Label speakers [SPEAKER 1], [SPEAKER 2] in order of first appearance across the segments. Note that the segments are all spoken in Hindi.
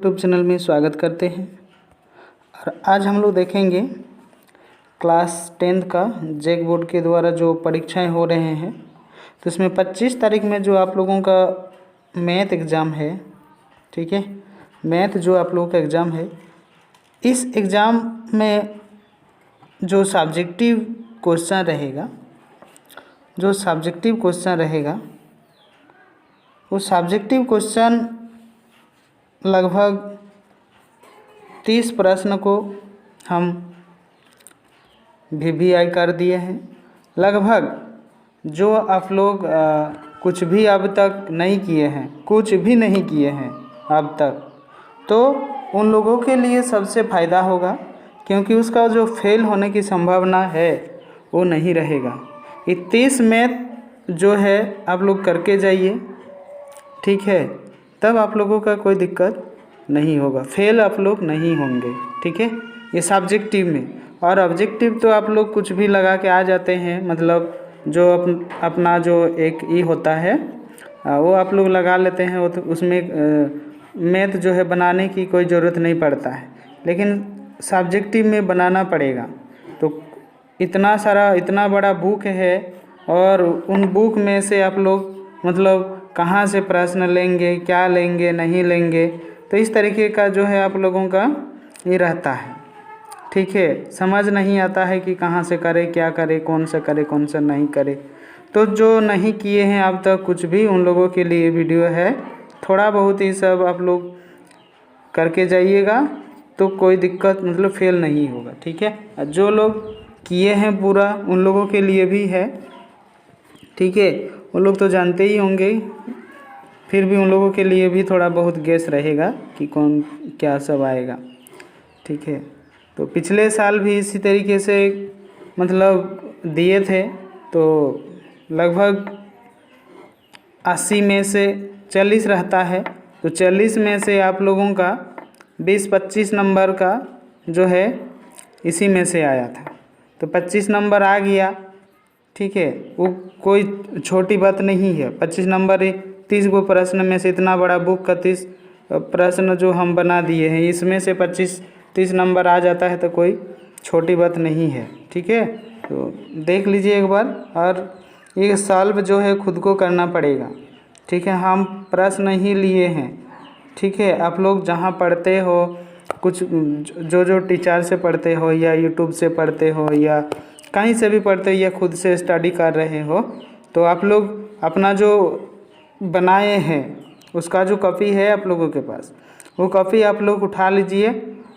[SPEAKER 1] यूट्यूब चैनल में स्वागत करते हैं। और आज हम लोग देखेंगे क्लास 10th का जैक बोर्ड के द्वारा जो परीक्षाएं हो रहे हैं। तो इसमें 25 तारीख में जो आप लोगों का मैथ एग्ज़ाम है, ठीक है, मैथ जो आप लोगों का एग्ज़ाम है, इस एग्ज़ाम में जो सब्जेक्टिव क्वेश्चन रहेगा, वो सब्जेक्टिव क्वेश्चन लगभग 30 प्रश्न को हम VVI कर दिए हैं। लगभग जो आप लोग कुछ भी अब तक नहीं किए हैं अब तक, तो उन लोगों के लिए सबसे फ़ायदा होगा, क्योंकि उसका जो फेल होने की संभावना है वो नहीं रहेगा। ये 30 मैथ जो है आप लोग करके जाइए, ठीक है, तब आप लोगों का कोई दिक्कत नहीं होगा, फेल आप लोग नहीं होंगे, ठीक है। ये सब्जेक्टिव में, और ऑब्जेक्टिव तो आप लोग कुछ भी लगा के आ जाते हैं, मतलब जो अपना जो एक ई होता है वो आप लोग लगा लेते हैं, वो तो उसमें मैथ जो है बनाने की कोई ज़रूरत नहीं पड़ता है, लेकिन सब्जेक्टिव में बनाना पड़ेगा। तो इतना बड़ा बुक है, और उन बुक में से आप लोग मतलब कहाँ से प्रश्न लेंगे, क्या लेंगे, नहीं लेंगे, तो इस तरीके का जो है आप लोगों का ये रहता है, ठीक है। समझ नहीं आता है कि कहाँ से करें, क्या करें, कौन सा करें, कौन सा नहीं करें। तो जो नहीं किए हैं अब तक कुछ भी, उन लोगों के लिए वीडियो है। थोड़ा बहुत ही सब आप लोग करके जाइएगा, तो कोई दिक्कत मतलब फेल नहीं होगा, ठीक है। जो लोग किए हैं पूरा, उन लोगों के लिए भी है, ठीक है। वो लोग तो जानते ही होंगे, फिर भी उन लोगों के लिए भी थोड़ा बहुत गेस रहेगा कि कौन क्या सब आएगा, ठीक है। तो पिछले साल भी इसी तरीके से मतलब दिए थे, तो लगभग 80 में से 40 रहता है, तो 40 में से आप लोगों का 20-25 नंबर का जो है इसी में से आया था, तो 25 नंबर आ गया, ठीक है। वो कोई छोटी बात नहीं है। 25 नंबर 30 गो प्रश्न में से, इतना बड़ा बुक का 30 प्रश्न जो हम बना दिए हैं, इसमें से 25-30 नंबर आ जाता है, तो कोई छोटी बात नहीं है, ठीक है। तो देख लीजिए एक बार, और ये सॉल्व जो है खुद को करना पड़ेगा, ठीक है। हम प्रश्न ही लिए हैं, ठीक है। आप लोग जहाँ पढ़ते हो, कुछ जो टीचर से पढ़ते हो, या यूट्यूब से पढ़ते हो, या कहीं से भी पढ़ते हो, या खुद से स्टडी कर रहे हो, तो आप लोग अपना जो बनाए हैं उसका जो कॉपी है आप लोगों के पास, वो कॉपी आप लोग उठा लीजिए,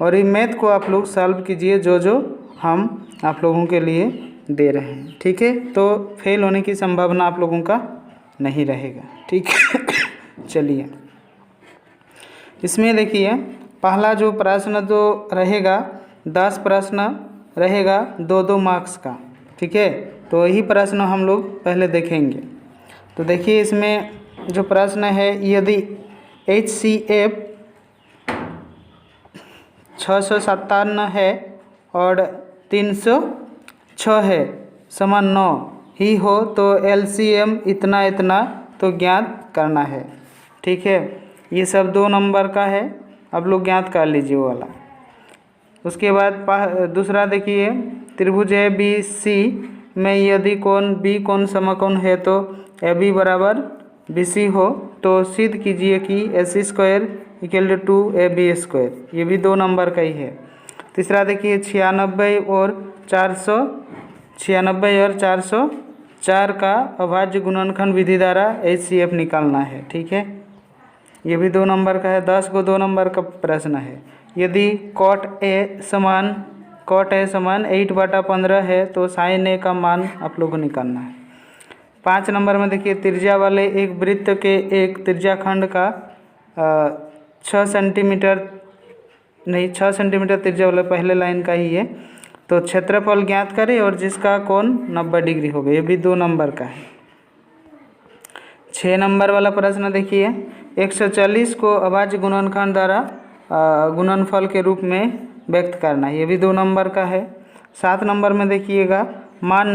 [SPEAKER 1] और ये मैथ को आप लोग सॉल्व कीजिए जो हम आप लोगों के लिए दे रहे हैं, ठीक है। तो फेल होने की संभावना आप लोगों का नहीं रहेगा, ठीक है। चलिए, इसमें देखिए पहला जो प्रश्न जो रहेगा, 10 प्रश्न रहेगा 2-2 मार्क्स का, ठीक है। तो यही प्रश्न हम लोग पहले देखेंगे। तो देखिए इसमें जो प्रश्न है, यदि HCF 657 है और 306 है समान 9 ही हो, तो LCM इतना इतना तो ज्ञात करना है, ठीक है। ये सब 2 नंबर का है, आप लोग ज्ञात कर लीजिए वो वाला। उसके बाद दूसरा देखिए, त्रिभुज ABC में यदि कोण B कोण समकोण है, तो AB बराबर BC हो, तो सिद्ध कीजिए कि AC² = 2AB²। ये भी 2 नंबर का ही है। तीसरा देखिए, 96 और 404 का अभाज्य गुणनखंड विधि द्वारा HCF निकालना है, ठीक है। ये भी 2 नंबर का है। 10 को 2 नंबर का प्रश्न है। यदि cot A समान 8/15 है, तो sin A का मान आप लोगों को निकालना है। 5 नंबर में देखिए, त्रिज्या वाले एक वृत्त के एक त्रिज्याखंड का 6 सेंटीमीटर त्रिज्या वाला पहले लाइन का ही है, तो क्षेत्रफल ज्ञात करें और जिसका कोण 90 डिग्री होगा। ये भी 2 नंबर का है। 6 नंबर वाला प्रश्न देखिए, 140 को अभाज्य गुणनखंड द्वारा गुणनफल के रूप में व्यक्त करना है। ये भी 2 नंबर का है। 7 नंबर में देखिएगा, मान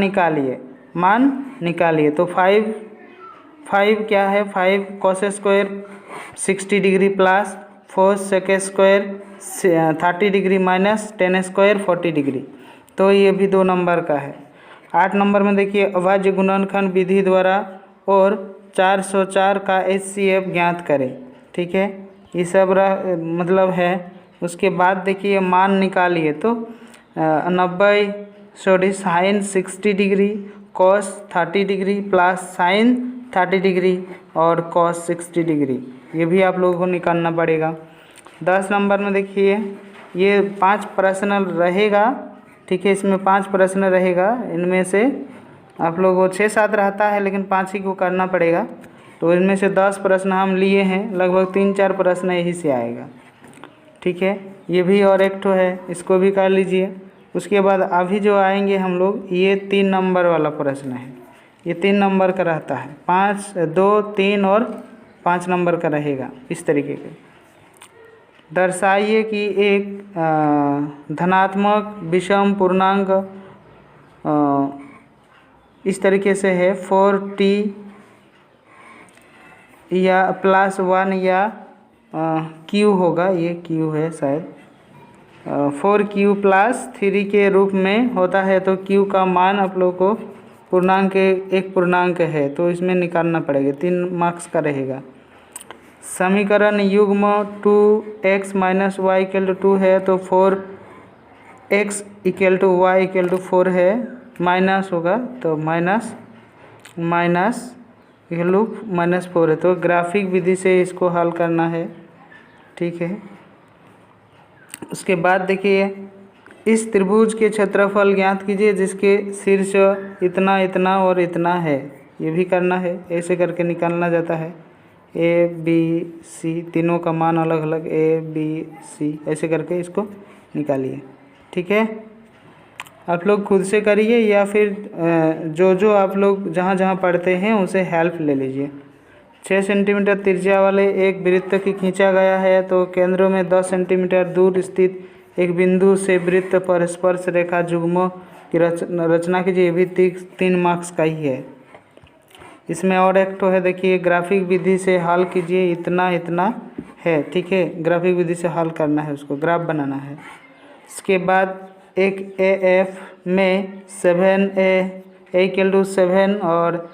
[SPEAKER 1] निकालिए। तो 5 क्या है, 5 cos² 60 degree plus 4 sec square 30 degree minus 10 square 40 degree, तो ये भी 2 नंबर का है। 8 नंबर में देखिए अभाज्य गुणनखंड विधि द्वारा और 404 का HCF ज्ञात करें। ठीक है, ये सब मतलब है। उसके बाद देखिए मान निकालिए तो 90 sine 60 degree cos 30 degree plus sine 30 degree और कॉस 60 डिग्री, ये भी आप लोगों को निकालना पड़ेगा। 10 नंबर में देखिए ये 5 प्रश्न रहेगा। ठीक है, इसमें 5 प्रश्न रहेगा, इनमें से आप लोगों को 6-7 रहता है लेकिन 5 ही को करना पड़ेगा। तो इनमें से 10 प्रश्न हम लिए हैं, लगभग 3-4 प्रश्न यही से आएगा। ठीक है, ये भी और एक ठो है, इसको भी कर लीजिए। उसके बाद अभी जो आएंगे हम लोग, ये 3 नंबर वाला प्रश्न है, ये 3 नंबर का रहता है। 5, 2, 3 और 5 नंबर का रहेगा। इस तरीके के दर्शाइए कि एक धनात्मक विषम पूर्णांक इस तरीके से है 4t या +1 या q होगा, ये q है शायद, 4q + 3 के रूप में होता है। तो q का मान आप लोग को पूर्णांक एक पूर्णांक है, तो इसमें निकालना पड़ेगा। 3 मार्क्स का रहेगा। समीकरण युग्म 2x - y = 2 है, तो 4x = y = 4 है, माइनस होगा तो -4 है। तो ग्राफिक विधि से इसको हल करना है। ठीक है, उसके बाद देखिए इस त्रिभुज के क्षेत्रफल ज्ञात कीजिए जिसके शीर्ष इतना इतना और इतना है, ये भी करना है। ऐसे करके निकालना जाता है। A B C तीनों का मान अलग अलग, A B C ऐसे करके इसको निकालिए। ठीक है, आप लोग खुद से करिए या फिर जो आप लोग जहाँ जहाँ पढ़ते हैं उसे हेल्प ले लीजिए। 6 सेंटीमीटर त्रिज्या वाले एक वृत्त की खींचा गया है, तो केंद्र में 10 सेंटीमीटर दूर स्थित एक बिंदु से वृत्त पर स्पर्श रेखा युग्म की रचना कीजिए। ये भी 3 मार्क्स का ही है। इसमें और एक तो है, देखिए ग्राफिक विधि से हल कीजिए, इतना इतना है। ठीक है, ग्राफिक विधि से हल करना है, उसको ग्राफ बनाना है। इसके बाद एक AF में 7A = 7 और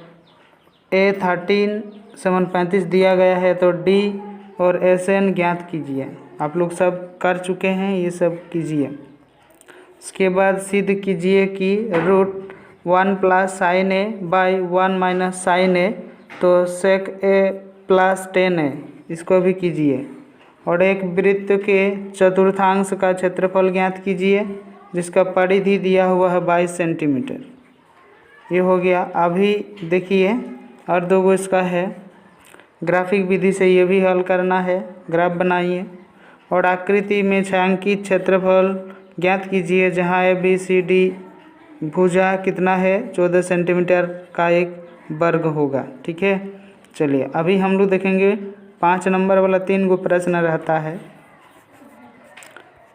[SPEAKER 1] A 13 735 दिया गया है, तो D और SN ज्ञात कीजिए। आप लोग सब कर चुके हैं, ये सब कीजिए। इसके बाद सिद्ध कीजिए कि √1 + sin A / 1 - sin A, तो sec A + 10A, इसको भी कीजिए। और एक वृत्त के चतुर्थांश का क्षेत्रफल ज्ञात कीजिए जिसका परिधि दिया हुआ है 22 सेंटीमीटर। ये हो गया। अभी देखिए और 2 गो इसका है, ग्राफिक विधि से ये भी हल करना है। ग्राफ बनाइए और आकृति में छायांकित क्षेत्रफल ज्ञात कीजिए जहाँ ABCD भुजा कितना है, 14 सेंटीमीटर का एक वर्ग होगा। ठीक है, चलिए अभी हम लोग देखेंगे 5 नंबर वाला 3 गो प्रश्न रहता है।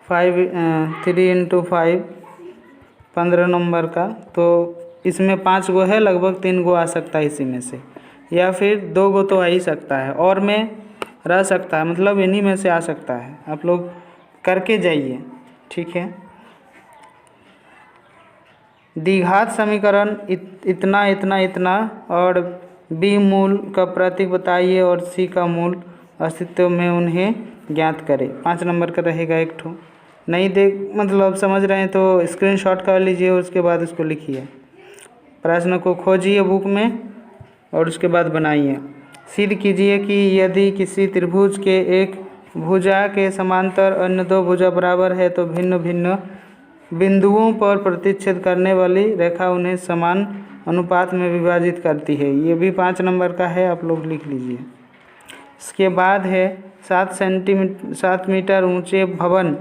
[SPEAKER 1] 3 × 5 15 नंबर का, तो इसमें 5 गो है, लगभग 3 गो आ सकता है इसी में से, या फिर 2 गो तो आ ही सकता है, और में रह सकता है, मतलब इन्हीं में से आ सकता है। आप लोग करके जाइए। ठीक है, द्विघात समीकरण इतना इतना इतना और B मूल का प्रतीक बताइए और C का मूल अस्तित्व में उन्हें ज्ञात करें। 5 नंबर का रहेगा एक ठो। नहीं मतलब समझ रहे हैं तो स्क्रीनशॉट कर लीजिए, उसके बाद उसको लिखिए, प्रश्न को खोजिए बुक में और उसके बाद बनाइए। सिद्ध कीजिए कि यदि किसी त्रिभुज के एक भुजा के समांतर अन्य 2 भुजा बराबर है तो भिन्न भिन्न बिंदुओं पर प्रतिच्छेद करने वाली रेखा उन्हें समान अनुपात में विभाजित करती है। ये भी 5 नंबर का है, आप लोग लिख लीजिए। इसके बाद है 7 मीटर ऊंचे भवन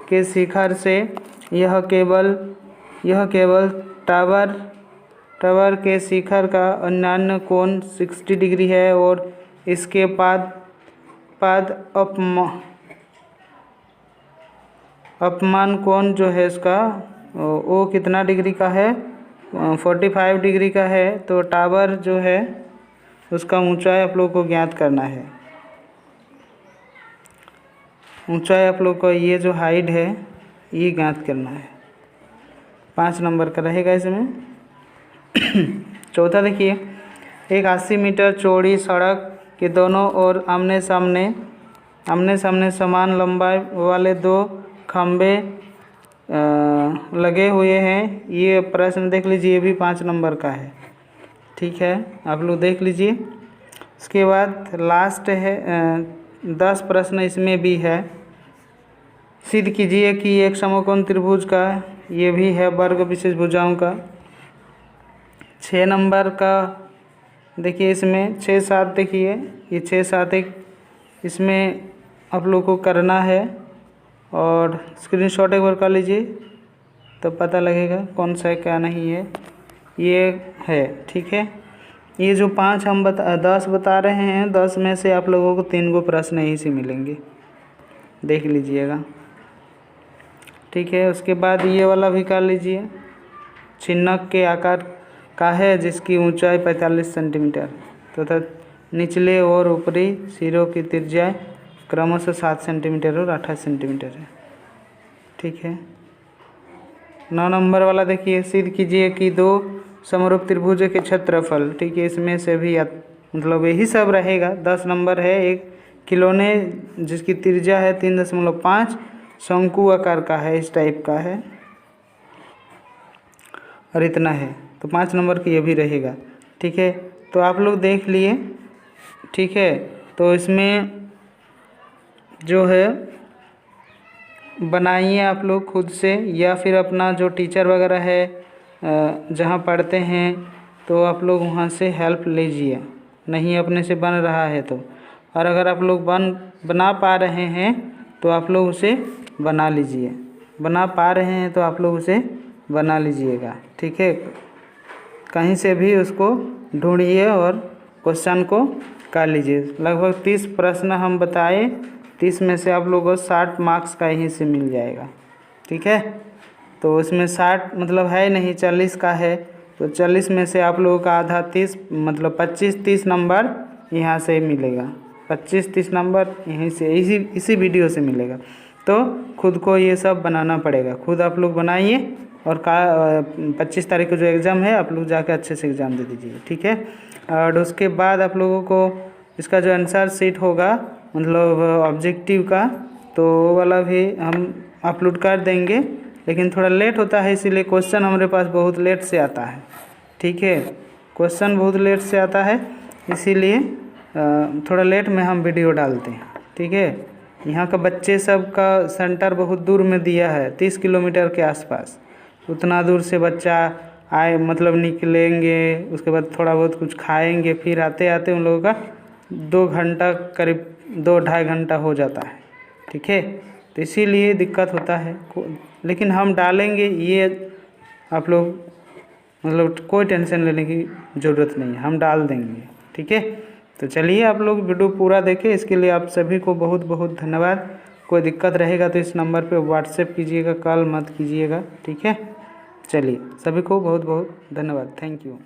[SPEAKER 1] के शिखर से यह केवल टावर के शिखर का अन्य कोण 60 डिग्री है और इसके पाद अपमान कोण जो है इसका वो कितना डिग्री का है, 45 डिग्री का है। तो टावर जो है उसका ऊंचाई आप लोग को ज्ञात करना है। ऊंचाई आप लोग को ये जो हाइट है ये ज्ञात करना है। 5 नंबर का रहेगा इसमें। चौथा देखिए, एक 80 मीटर चौड़ी सड़क के दोनों ओर आमने सामने समान लंबाई वाले 2 खंभे लगे हुए हैं। ये प्रश्न देख लीजिए, ये भी 5 नंबर का है। ठीक है, आप लोग देख लीजिए। उसके बाद लास्ट है 10 प्रश्न इसमें भी है। सिद्ध कीजिए कि एक समकोण त्रिभुज का, ये भी है वर्ग विशेष भुजाओं का। 6 नंबर का देखिए, इसमें 6-7 देखिए, ये 6-7 एक इसमें आप लोग को करना है और स्क्रीनशॉट एक बार कर लीजिए तो पता लगेगा कौन सा है क्या नहीं है। ये है, ठीक है। ये जो 5 हम 10 बता रहे हैं, 10 में से आप लोगों को 3 गो प्रश्न यहीं से मिलेंगे, देख लीजिएगा। ठीक है, उसके बाद ये वाला भी कर लीजिए। छिन्नक के आकार का है जिसकी ऊंचाई 45 सेंटीमीटर तथा निचले और ऊपरी सिरों की त्रिज्या क्रमशः 7 सेंटीमीटर और 28 सेंटीमीटर है। ठीक है। 9 नंबर वाला देखिए, सिद्ध कीजिए कि 2 समरूप त्रिभुज के क्षेत्रफल। ठीक है, इसमें से भी मतलब यही सब रहेगा। 10 नंबर है, एक खिलौने जिसकी त्रिज्या है 3.5 शंकु आकार का है, इस टाइप का है और इतना है, तो 5 नंबर की ये भी रहेगा। ठीक है, तो आप लोग देख लिए। ठीक है, तो इसमें जो है बनाइए आप लोग खुद से, या फिर अपना जो टीचर वगैरह है जहाँ पढ़ते हैं तो आप लोग वहाँ से हेल्प लीजिए, नहीं अपने से बन रहा है तो। और अगर आप लोग बना पा रहे हैं तो आप लोग उसे बना लीजिए, बना पा रहे हैं तो आप लोग उसे बना लीजिएगा। ठीक है, कहीं से भी उसको ढूंढिए और क्वेश्चन को कर लीजिए। लगभग 30 प्रश्न हम बताए, 30 में से आप लोगों को 60 मार्क्स का यहीं से मिल जाएगा। ठीक है, तो उसमें 60 मतलब है नहीं, 40 का है, तो 40 में से आप लोगों का आधा 30 मतलब 25-30 नंबर यहाँ से मिलेगा। 25-30 नंबर यहीं से इसी वीडियो से मिलेगा। तो खुद को ये सब बनाना पड़ेगा, खुद आप लोग बनाइए और 25 तारीख को जो एग्ज़ाम है आप लोग जाकर अच्छे से एग्ज़ाम दे दीजिए। ठीक है, और उसके बाद आप लोगों को इसका जो आंसर शीट होगा मतलब ऑब्जेक्टिव का, तो वो वाला भी हम अपलोड कर देंगे, लेकिन थोड़ा लेट होता है इसीलिए क्वेश्चन हमारे पास बहुत लेट से आता है। ठीक है, क्वेश्चन बहुत लेट से आता है इसीलिए थोड़ा लेट में हम वीडियो डालते हैं। ठीक है, यहाँ का बच्चे सब का सेंटर बहुत दूर में दिया है, 30 किलोमीटर के आसपास। उतना दूर से बच्चा आए मतलब निकलेंगे, उसके बाद थोड़ा बहुत कुछ खाएंगे, फिर आते आते उन लोगों का 2 घंटा करीब 2-2.5 घंटा हो जाता है। ठीक है, तो इसीलिए दिक्कत होता है, लेकिन हम डालेंगे, ये आप लोग मतलब कोई टेंशन लेने की ज़रूरत नहीं है, हम डाल देंगे। ठीक है, तो चलिए आप लोग वीडियो पूरा देखें, इसके लिए आप सभी को बहुत बहुत धन्यवाद। कोई दिक्कत रहेगा तो इस नंबर पे व्हाट्सएप कीजिएगा, कॉल मत कीजिएगा। ठीक है, चलिए सभी को बहुत बहुत धन्यवाद, थैंक यू।